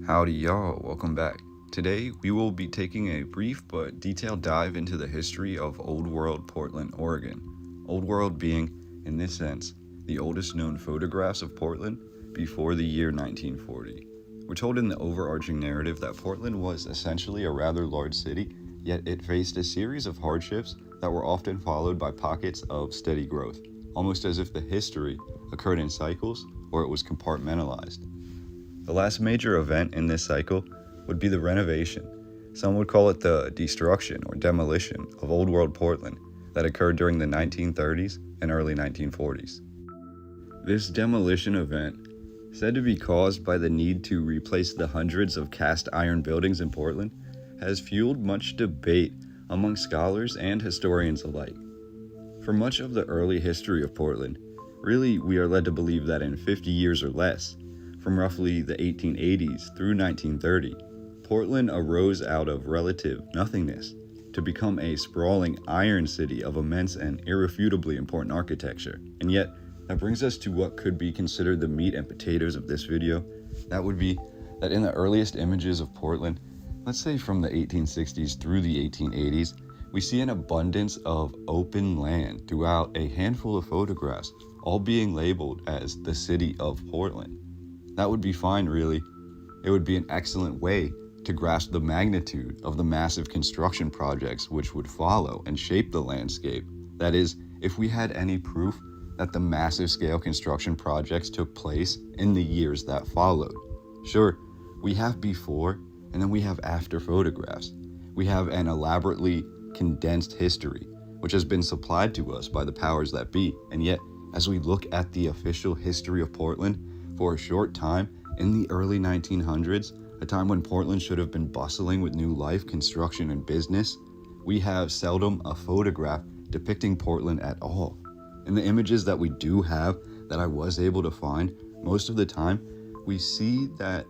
Howdy y'all, welcome back. Today we will be taking a brief but detailed dive into the history of Old World, Portland, Oregon. Old World being, in this sense, the oldest known photographs of Portland before the year 1940. We're told in the overarching narrative that Portland was essentially a rather large city, yet it faced a series of hardships that were often followed by pockets of steady growth, almost as if the history occurred in cycles or it was compartmentalized. The last major event in this cycle would be the renovation. Some would call it the destruction or demolition of Old World Portland that occurred during the 1930s and early 1940s. This demolition event, said to be caused by the need to replace the hundreds of cast iron buildings in Portland, has fueled much debate among scholars and historians alike. For much of the early history of Portland, really we are led to believe that in 50 years or less, from roughly the 1880s through 1930, Portland arose out of relative nothingness to become a sprawling iron city of immense and irrefutably important architecture. And yet, that brings us to what could be considered the meat and potatoes of this video. That would be that in the earliest images of Portland, let's say from the 1860s through the 1880s, we see an abundance of open land throughout a handful of photographs, all being labeled as the city of Portland. That would be fine, really. It would be an excellent way to grasp the magnitude of the massive construction projects which would follow and shape the landscape. That is, if we had any proof that the massive scale construction projects took place in the years that followed. Sure, we have before and then we have after photographs. We have an elaborately condensed history, which has been supplied to us by the powers that be. And yet, as we look at the official history of Portland, for a short time in the early 1900s, a time when Portland should have been bustling with new life, construction, and business, we have seldom a photograph depicting Portland at all. In the images that we do have, that I was able to find, most of the time, we see that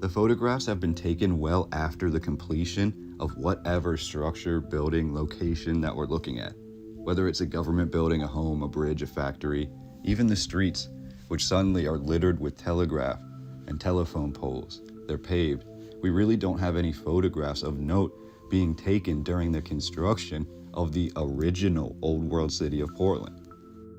the photographs have been taken well after the completion of whatever structure, building, location that we're looking at. Whether it's a government building, a home, a bridge, a factory, even the streets, which suddenly are littered with telegraph and telephone poles. They're paved. We really don't have any photographs of note being taken during the construction of the original Old World city of Portland.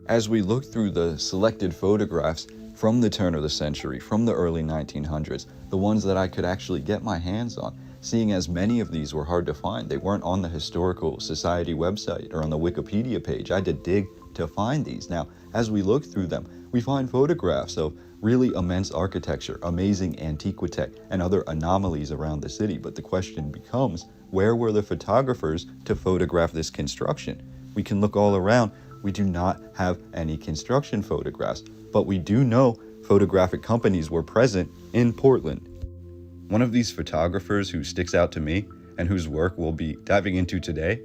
As we look through the selected photographs from the turn of the century, from the early 1900s, the ones that I could actually get my hands on, seeing as many of these were hard to find. They weren't on the Historical Society website or on the Wikipedia page. I had to dig to find these. Now, as we look through them, we find photographs of really immense architecture, amazing antiquitech, and other anomalies around the city. But the question becomes, where were the photographers to photograph this construction? We can look all around. We do not have any construction photographs, but we do know photographic companies were present in Portland. One of these photographers who sticks out to me and whose work we'll be diving into today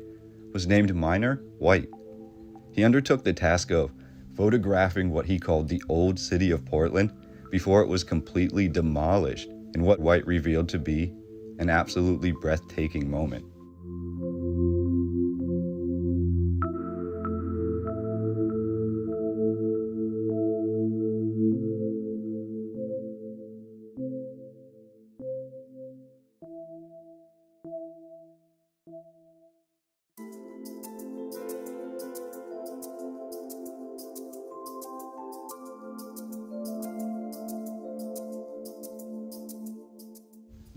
was named Minor White. He undertook the task of photographing what he called the old city of Portland before it was completely demolished in what White revealed to be an absolutely breathtaking moment.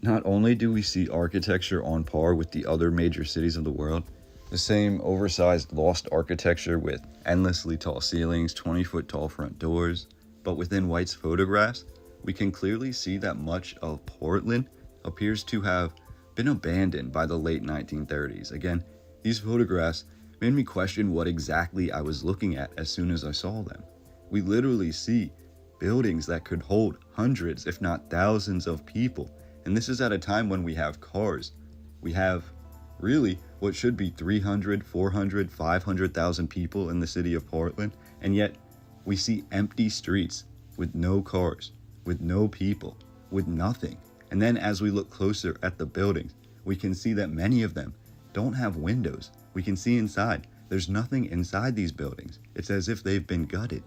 Not only do we see architecture on par with the other major cities of the world, the same oversized lost architecture with endlessly tall ceilings, 20-foot tall front doors, but within White's photographs, we can clearly see that much of Portland appears to have been abandoned by the late 1930s. Again, these photographs made me question what exactly I was looking at as soon as I saw them. We literally see buildings that could hold hundreds, if not thousands of people. And this is at a time when we have cars. We have really what should be 300, 400, 500,000 people in the city of Portland. And yet we see empty streets with no cars, with no people, with nothing. And then as we look closer at the buildings, we can see that many of them don't have windows. We can see inside. There's nothing inside these buildings. It's as if they've been gutted.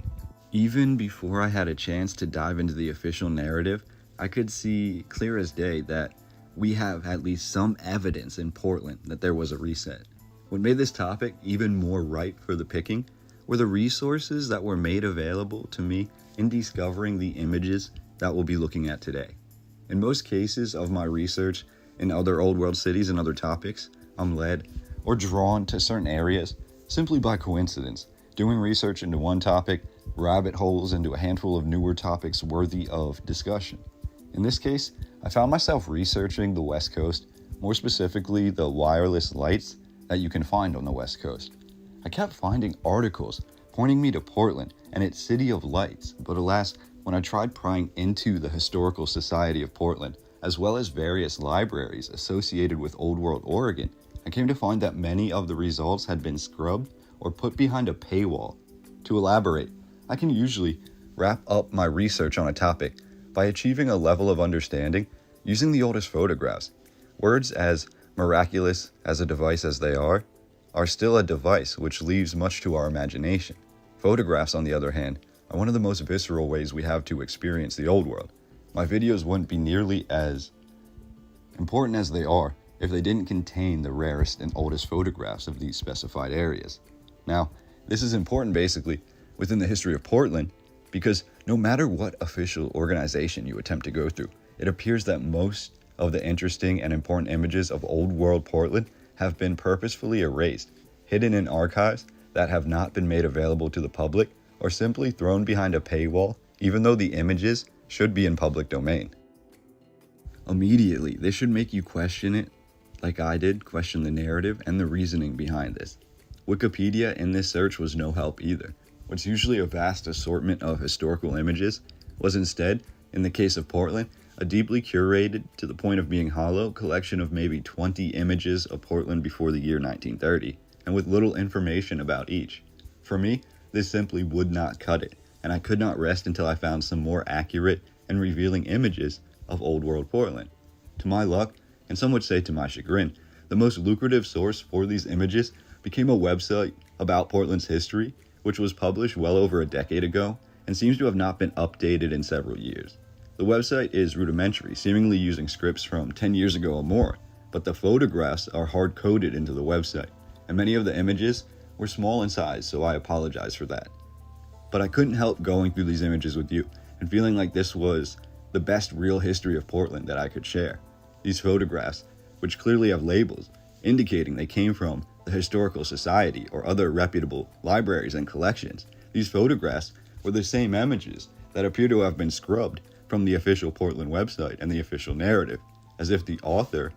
Even before I had a chance to dive into the official narrative, I could see clear as day that we have at least some evidence in Portland that there was a reset. What made this topic even more ripe for the picking were the resources that were made available to me in discovering the images that we'll be looking at today. In most cases of my research in other old world cities and other topics, I'm led or drawn to certain areas simply by coincidence, doing research into one topic, rabbit holes into a handful of newer topics worthy of discussion. In this case, I found myself researching the West Coast, more specifically the wireless lights that you can find on the West Coast. I kept finding articles pointing me to Portland and its City of Lights, but alas, when I tried prying into the Historical Society of Portland, as well as various libraries associated with Old World Oregon, I came to find that many of the results had been scrubbed or put behind a paywall. To elaborate, I can usually wrap up my research on a topic by achieving a level of understanding using the oldest photographs. Words as miraculous as a device as they are still a device which leaves much to our imagination. Photographs, on the other hand, are one of the most visceral ways we have to experience the old world. My videos wouldn't be nearly as important as they are if they didn't contain the rarest and oldest photographs of these specified areas. Now, this is important basically within the history of Portland because no matter what official organization you attempt to go through, it appears that most of the interesting and important images of old world Portland have been purposefully erased, hidden in archives that have not been made available to the public, or simply thrown behind a paywall, even though the images should be in public domain. Immediately, this should make you question it, like I did, question the narrative and the reasoning behind this. Wikipedia in this search was no help either. What's usually a vast assortment of historical images was instead, in the case of Portland, a deeply curated, to the point of being hollow, collection of maybe 20 images of Portland before the year 1930, and with little information about each. For me, this simply would not cut it, and I could not rest until I found some more accurate and revealing images of Old World Portland. To my luck, and some would say to my chagrin, the most lucrative source for these images became a website about Portland's history, which was published well over a decade ago, and seems to have not been updated in several years. The website is rudimentary, seemingly using scripts from 10 years ago or more, but the photographs are hard-coded into the website, and many of the images were small in size, so I apologize for that. But I couldn't help going through these images with you and feeling like this was the best real history of Portland that I could share. These photographs, which clearly have labels indicating they came from the Historical Society or other reputable libraries and collections, these photographs were the same images that appear to have been scrubbed from the official Portland website and the official narrative, as if the author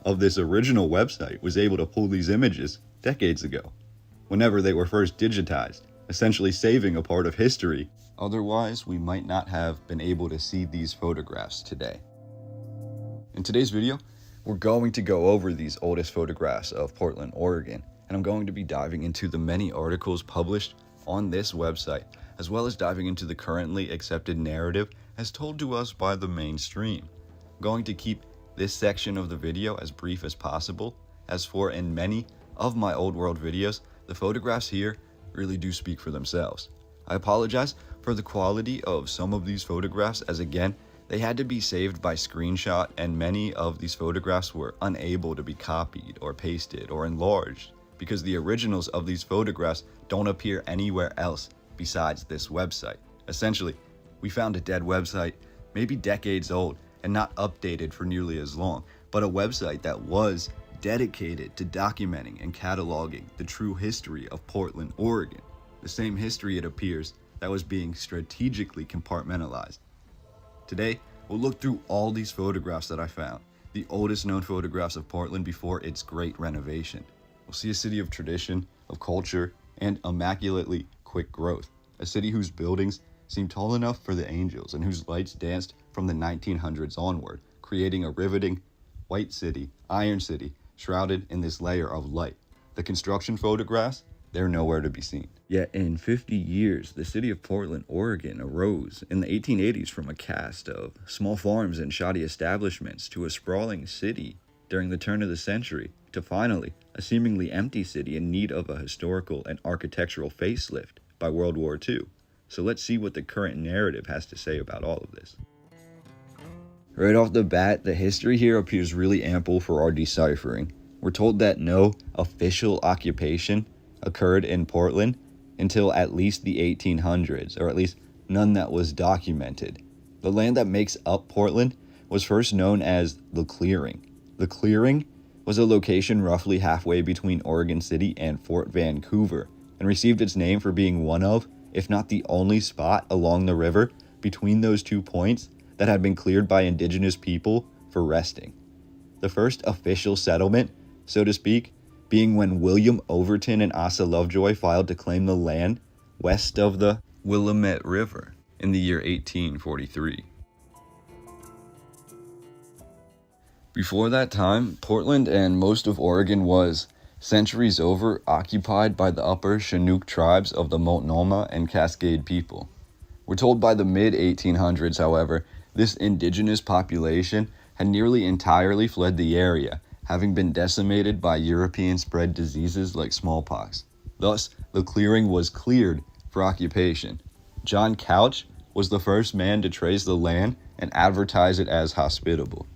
of this original website was able to pull these images decades ago, whenever they were first digitized, essentially saving a part of history. Otherwise, we might not have been able to see these photographs today. In today's video, we're going to go over these oldest photographs of Portland, Oregon, and I'm going to be diving into the many articles published on this website, as well as diving into the currently accepted narrative as told to us by the mainstream. I'm going to keep this section of the video as brief as possible, as for in many of my old world videos, the photographs here really do speak for themselves. I apologize for the quality of some of these photographs, as again, they had to be saved by screenshot, and many of these photographs were unable to be copied or pasted or enlarged because the originals of these photographs don't appear anywhere else besides this website. Essentially, we found a dead website, maybe decades old and not updated for nearly as long, but a website that was dedicated to documenting and cataloging the true history of Portland, Oregon. The same history, it appears, that was being strategically compartmentalized. Today, we'll look through all these photographs that I found, the oldest known photographs of Portland before its great renovation. We'll see a city of tradition, of culture, and immaculately quick growth. A city whose buildings seemed tall enough for the angels and whose lights danced from the 1900s onward, creating a riveting white city, iron city, shrouded in this layer of light. The construction photographs, they're nowhere to be seen. Yet in 50 years, the city of Portland, Oregon arose in the 1880s from a cast of small farms and shoddy establishments to a sprawling city during the turn of the century, to finally a seemingly empty city in need of a historical and architectural facelift by World War II. So let's see what the current narrative has to say about all of this. Right off the bat, the history here appears really ample for our deciphering. We're told that no official occupation occurred in Portland until at least the 1800s, or at least none that was documented. The land that makes up Portland was first known as the Clearing. The Clearing was a location roughly halfway between Oregon City and Fort Vancouver, and received its name for being one of, if not the only spot along the river between those 2 points that had been cleared by indigenous people for resting. The first official settlement, so to speak, being when William Overton and Asa Lovejoy filed to claim the land west of the Willamette River in the year 1843. Before that time, Portland and most of Oregon was, centuries over, occupied by the upper Chinook tribes of the Multnomah and Cascade people. We're told by the mid-1800s, however, this indigenous population had nearly entirely fled the area, having been decimated by European-spread diseases like smallpox. Thus, the clearing was cleared for occupation. John Couch was the first man to trace the land and advertise it as hospitable.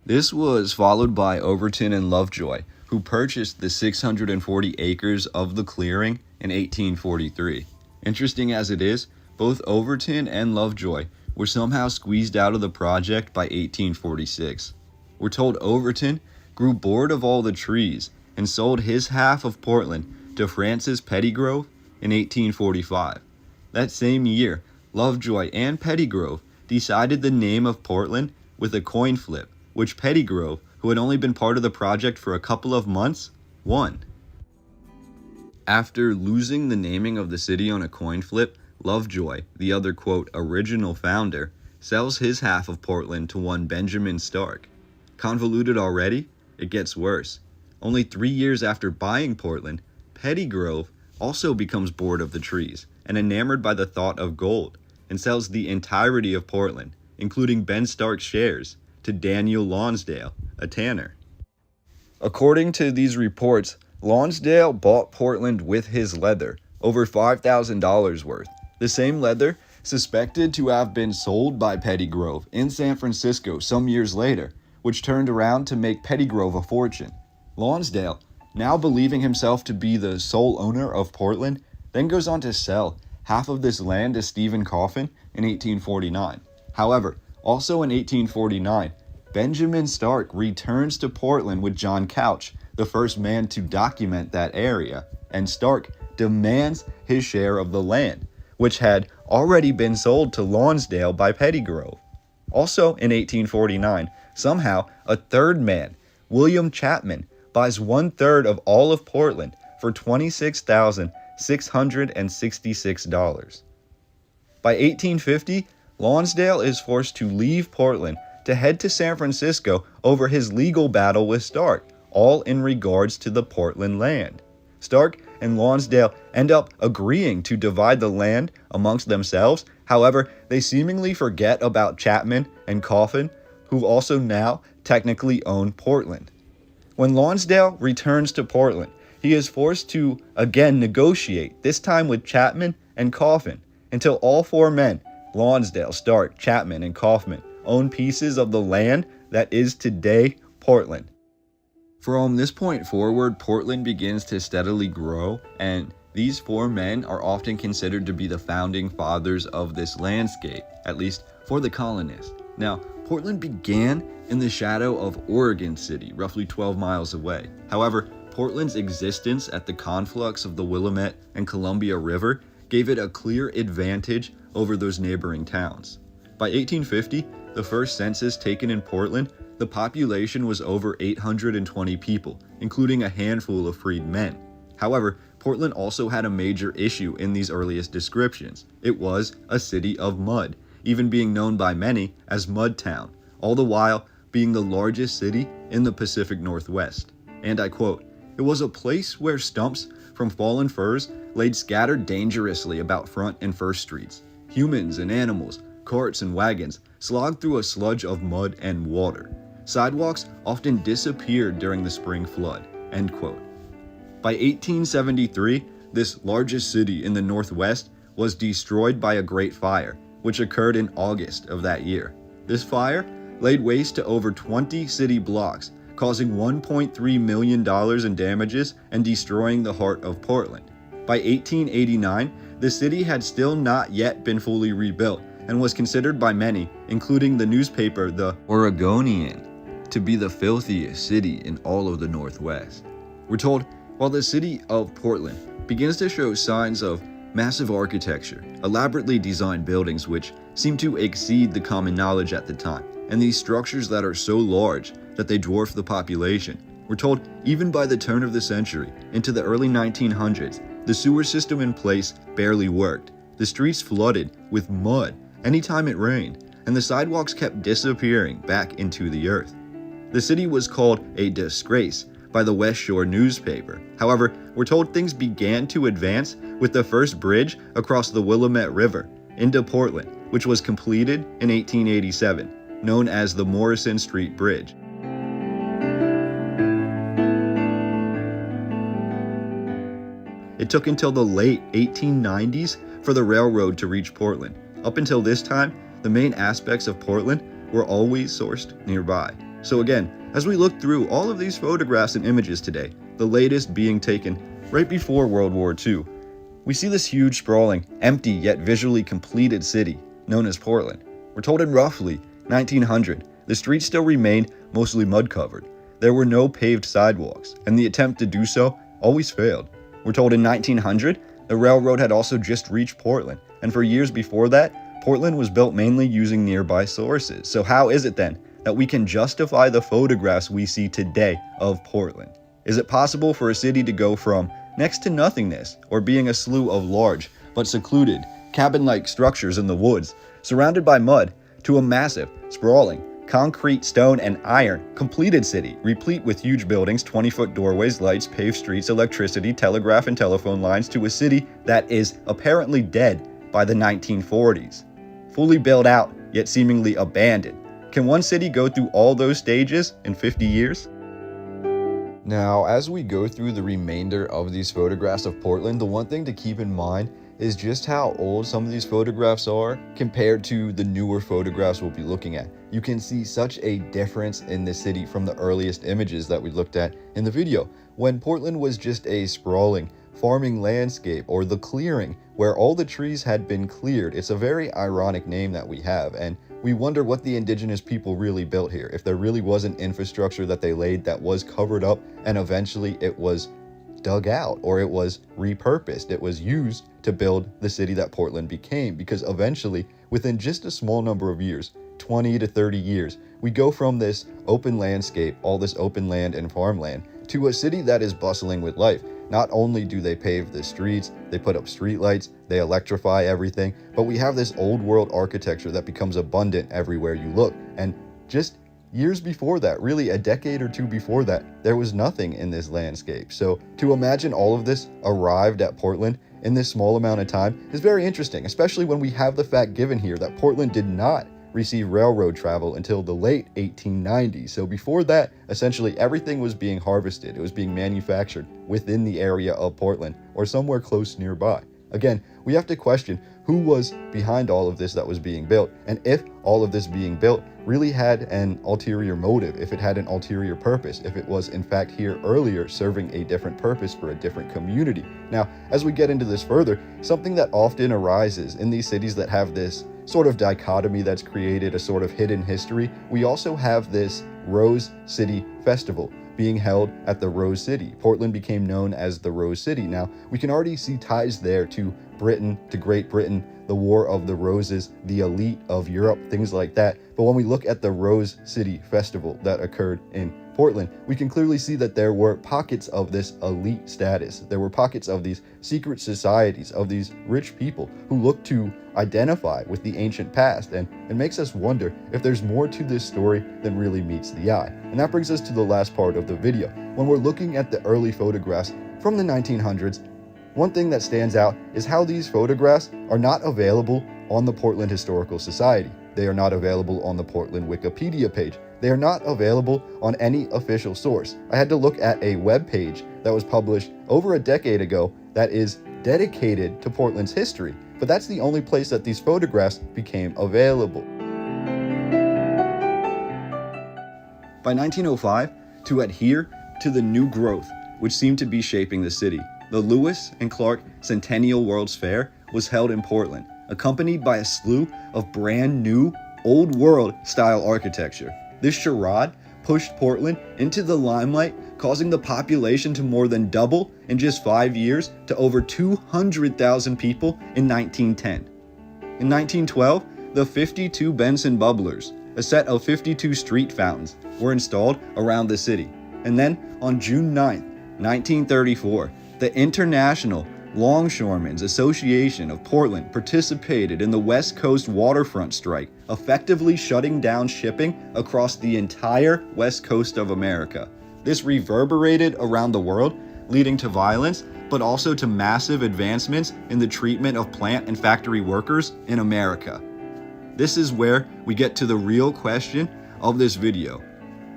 This was followed by Overton and Lovejoy, who purchased the 640 acres of the clearing in 1843. Interesting as it is, both Overton and Lovejoy were somehow squeezed out of the project by 1846. We're told Overton grew bored of all the trees and sold his half of Portland to Francis Pettygrove in 1845. That same year, Lovejoy and Pettygrove decided the name of Portland with a coin flip, which Pettygrove, who had only been part of the project for a couple of months, won. After losing the naming of the city on a coin flip, Lovejoy, the other, quote, original founder, sells his half of Portland to one Benjamin Stark. Convoluted already? It gets worse. Only 3 years after buying Portland, Pettygrove also becomes bored of the trees and enamored by the thought of gold, and sells the entirety of Portland, including Ben Stark's shares, to Daniel Lonsdale, a tanner. According to these reports, Lonsdale bought Portland with his leather, over $5,000 worth, the same leather suspected to have been sold by Pettygrove in San Francisco some years later, which turned around to make Pettygrove a fortune. Lonsdale, now believing himself to be the sole owner of Portland, then goes on to sell half of this land to Stephen Coffin in 1849. However, also in 1849, Benjamin Stark returns to Portland with John Couch, the first man to document that area, and Stark demands his share of the land, which had already been sold to Lonsdale by Pettygrove. Also in 1849, somehow a third man, William Chapman, buys 1/3 of all of Portland for $26,666. By 1850, Lonsdale is forced to leave Portland to head to San Francisco over his legal battle with Stark, all in regards to the Portland land. Stark and Lonsdale end up agreeing to divide the land amongst themselves. However, they seemingly forget about Chapman and Coffin, who also now technically own Portland. When Lonsdale returns to Portland, he is forced to again negotiate, this time with Chapman and Coffin, until all four men, Lonsdale, Stark, Chapman, and Coffin, own pieces of the land that is today Portland. From this point forward, Portland begins to steadily grow, and these four men are often considered to be the founding fathers of this landscape, at least for the colonists. Now, Portland began in the shadow of Oregon City, roughly 12 miles away. However, Portland's existence at the conflux of the Willamette and Columbia River gave it a clear advantage over those neighboring towns. By 1850, the first census taken in Portland, the population was over 820 people, including a handful of freed men. However, Portland also had a major issue in these earliest descriptions. It was a city of mud, even being known by many as Mudtown, all the while being the largest city in the Pacific Northwest. And I quote, "It was a place where stumps from fallen firs laid scattered dangerously about Front and First Streets. Humans and animals, carts and wagons slogged through a sludge of mud and water. Sidewalks often disappeared during the spring flood." End quote. By 1873, this largest city in the Northwest was destroyed by a great fire, which occurred in August of that year. This fire laid waste to over 20 city blocks, causing $1.3 million in damages and destroying the heart of Portland. By 1889, the city had still not yet been fully rebuilt and was considered by many, including the newspaper The Oregonian, to be the filthiest city in all of the Northwest. We're told, while the city of Portland begins to show signs of massive architecture, elaborately designed buildings which seem to exceed the common knowledge at the time, and these structures that are so large that they dwarf the population. We're told even by the turn of the century, into the early 1900s, the sewer system in place barely worked. The streets flooded with mud anytime it rained, and the sidewalks kept disappearing back into the earth. The city was called a disgrace by the West Shore newspaper. However, we're told things began to advance with the first bridge across the Willamette River into Portland, which was completed in 1887, known as the Morrison Street Bridge. It took until the late 1890s for the railroad to reach Portland. Up until this time, the main aspects of Portland were always sourced nearby. So again, as we look through all of these photographs and images today, the latest being taken right before World War II, we see this huge, sprawling, empty yet visually completed city known as Portland. We're told in roughly 1900, the streets still remained mostly mud-covered. There were no paved sidewalks, and the attempt to do so always failed. We're told in 1900, the railroad had also just reached Portland, and for years before that, Portland was built mainly using nearby sources. So how is it then that we can justify the photographs we see today of Portland? Is it possible for a city to go from next to nothingness, or being a slew of large but secluded, cabin-like structures in the woods, surrounded by mud, to a massive, sprawling, concrete, stone, and iron completed city, replete with huge buildings, 20-foot doorways, lights, paved streets, electricity, telegraph and telephone lines, to a city that is apparently dead by the 1940s? Fully built out, yet seemingly abandoned. Can one city go through all those stages in 50 years? Now, as we go through the remainder of these photographs of Portland, the one thing to keep in mind is just how old some of these photographs are compared to the newer photographs we'll be looking at. You can see such a difference in the city from the earliest images that we looked at in the video, when Portland was just a sprawling farming landscape, or the clearing, where all the trees had been cleared. It's a very ironic name that we have, and we wonder what the indigenous people really built here, if there really was an infrastructure that they laid that was covered up and eventually it was dug out, or it was repurposed. It was used to build the city that Portland became, because eventually, within just a small number of years, 20 to 30 years, we go from this open landscape, all this open land and farmland, to a city that is bustling with life. Not only do they pave the streets, they put up streetlights, they electrify everything, but we have this old world architecture that becomes abundant everywhere you look. And just years before that, really a decade or two before that, there was nothing in this landscape. So to imagine all of this arrived at Portland in this small amount of time is very interesting, especially when we have the fact given here that Portland did not receive railroad travel until the late 1890s. So before that, essentially everything was being harvested. It was being manufactured within the area of Portland or somewhere close nearby. Again, we have to question who was behind all of this that was being built, and if all of this being built really had an ulterior motive, if it had an ulterior purpose, if it was in fact here earlier serving a different purpose for a different community. Now, as we get into this further, something that often arises in these cities that have this sort of dichotomy that's created a sort of hidden history, we also have this Rose City Festival being held at the Rose City. Portland became known as the Rose City. Now, we can already see ties there to Britain, to Great Britain, the War of the Roses, the elite of Europe, things like that. But when we look at the Rose City Festival that occurred in Portland, we can clearly see that there were pockets of this elite status. There were pockets of these secret societies, of these rich people who look to identify with the ancient past, and it makes us wonder if there's more to this story than really meets the eye. And that brings us to the last part of the video. When we're looking at the early photographs from the 1900s, one thing that stands out is how these photographs are not available on the Portland Historical Society. They are not available on the Portland Wikipedia page. They are not available on any official source. I had to look at a web page that was published over a decade ago that is dedicated to Portland's history, but that's the only place that these photographs became available. by 1905 to adhere to the new growth which seemed to be shaping the city. The Lewis and Clark Centennial World's Fair was held in Portland, accompanied by a slew of brand new, old world style architecture. This charade pushed Portland into the limelight, causing the population to more than double in just 5 years to over 200,000 people in 1910. In 1912, the 52 Benson Bubblers, a set of 52 street fountains, were installed around the city. And then on June 9, 1934, the International Longshoremen's Association of Portland participated in the West Coast waterfront strike, effectively shutting down shipping across the entire west coast of America. This reverberated around the world, leading to violence, but also to massive advancements in the treatment of plant and factory workers in America. This is where we get to the real question of this video.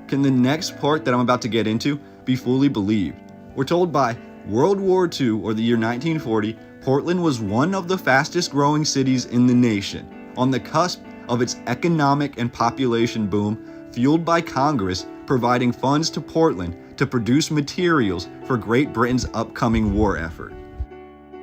Can the next part that I'm about to get into be fully believed? We're told by World War II, or the year 1940, Portland was one of the fastest growing cities in the nation, on the cusp of its economic and population boom, fueled by Congress providing funds to Portland to produce materials for Great Britain's upcoming war effort.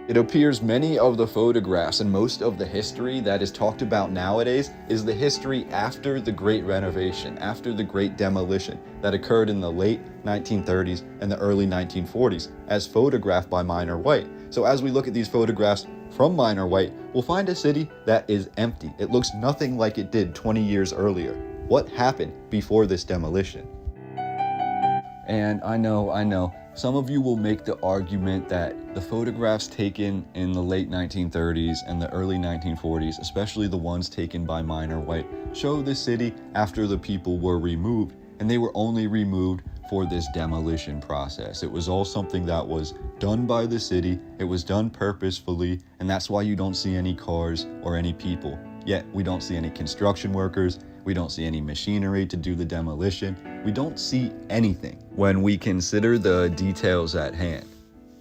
It appears many of the photographs and most of the history that is talked about nowadays is the history after the Great Renovation, after the Great Demolition that occurred in the late 1930s and the early 1940s, as photographed by Minor White. So as we look at these photographs from Minor White, we'll find a city that is empty. It looks nothing like it did 20 years earlier. What happened before this demolition? And I know, some of you will make the argument that the photographs taken in the late 1930s and the early 1940s, especially the ones taken by Minor White, show the city after the people were removed, and they were only removed for this demolition process. It was all something that was done by the city, it was done purposefully, and that's why you don't see any cars or any people. Yet we don't see any construction workers, we don't see any machinery to do the demolition, we don't see anything when we consider the details at hand.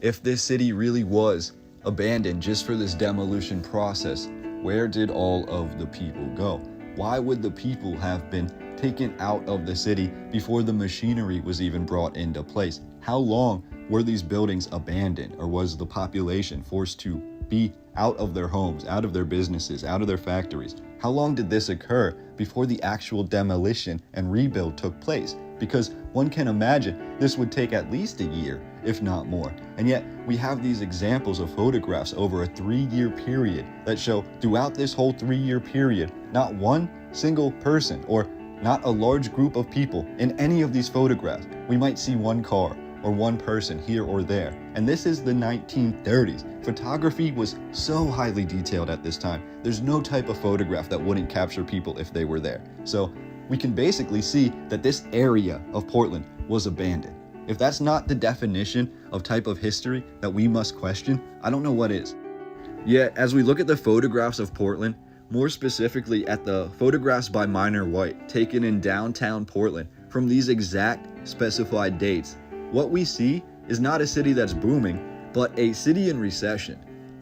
If this city really was abandoned just for this demolition process, where did all of the people go? Why would the people have been taken out of the city before the machinery was even brought into place? How long were these buildings abandoned, or was the population forced to be out of their homes, out of their businesses, out of their factories? How long did this occur before the actual demolition and rebuild took place? Because one can imagine this would take at least a year, if not more. And yet we have these examples of photographs over a 3-year period that show throughout this whole 3-year period, not one single person or not a large group of people in any of these photographs. We might see one car or one person here or there. And this is the 1930s. Photography was so highly detailed at this time. There's no type of photograph that wouldn't capture people if they were there. So we can basically see that this area of Portland was abandoned. If that's not the definition of type of history that we must question, I don't know what is. Yet, as we look at the photographs of Portland, more specifically at the photographs by Minor White taken in downtown Portland from these exact specified dates, what we see is not a city that's booming, but a city in recession.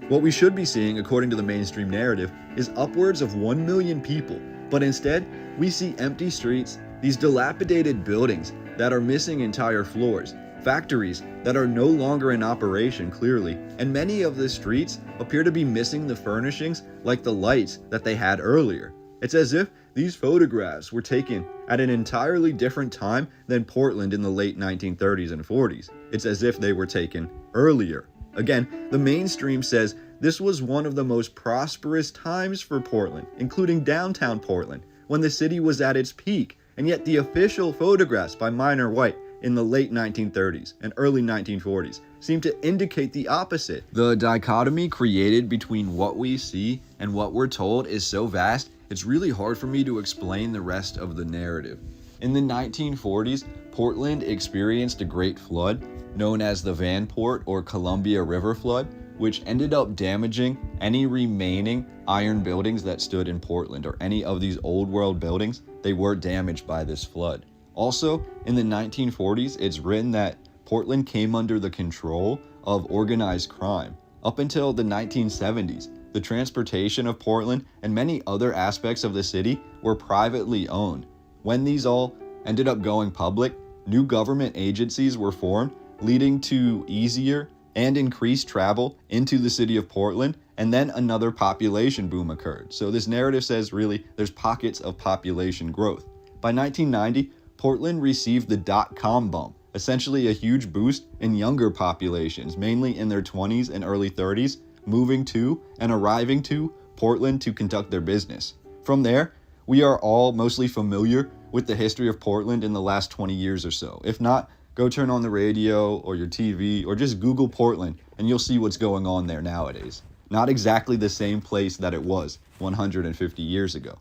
What we should be seeing, according to the mainstream narrative, is upwards of 1 million people, but instead, we see empty streets, these dilapidated buildings that are missing entire floors, factories that are no longer in operation clearly, and many of the streets appear to be missing the furnishings like the lights that they had earlier. It's as if these photographs were taken at an entirely different time than Portland in the late 1930s and 40s. It's as if they were taken earlier. Again, the mainstream says this was one of the most prosperous times for Portland, including downtown Portland, when the city was at its peak, and yet the official photographs by Minor White in the late 1930s and early 1940s seem to indicate the opposite. The dichotomy created between what we see and what we're told is so vast, it's really hard for me to explain the rest of the narrative. In the 1940s, Portland experienced a great flood known as the Vanport or Columbia River Flood, which ended up damaging any remaining iron buildings that stood in Portland, or any of these old world buildings. They were damaged by this flood. Also, in the 1940s, it's written that Portland came under the control of organized crime. Up until the 1970s, the transportation of Portland and many other aspects of the city were privately owned. When these all ended up going public, new government agencies were formed, leading to easier and increased travel into the city of Portland, and then another population boom occurred. So this narrative says really there's pockets of population growth. By 1990, Portland received the dot-com bump, essentially a huge boost in younger populations, mainly in their 20s and early 30s, moving to and arriving to Portland to conduct their business. From there, we are all mostly familiar with the history of Portland in the last 20 years or so. If not, go turn on the radio or your TV or just Google Portland and you'll see what's going on there nowadays. Not exactly the same place that it was 150 years ago.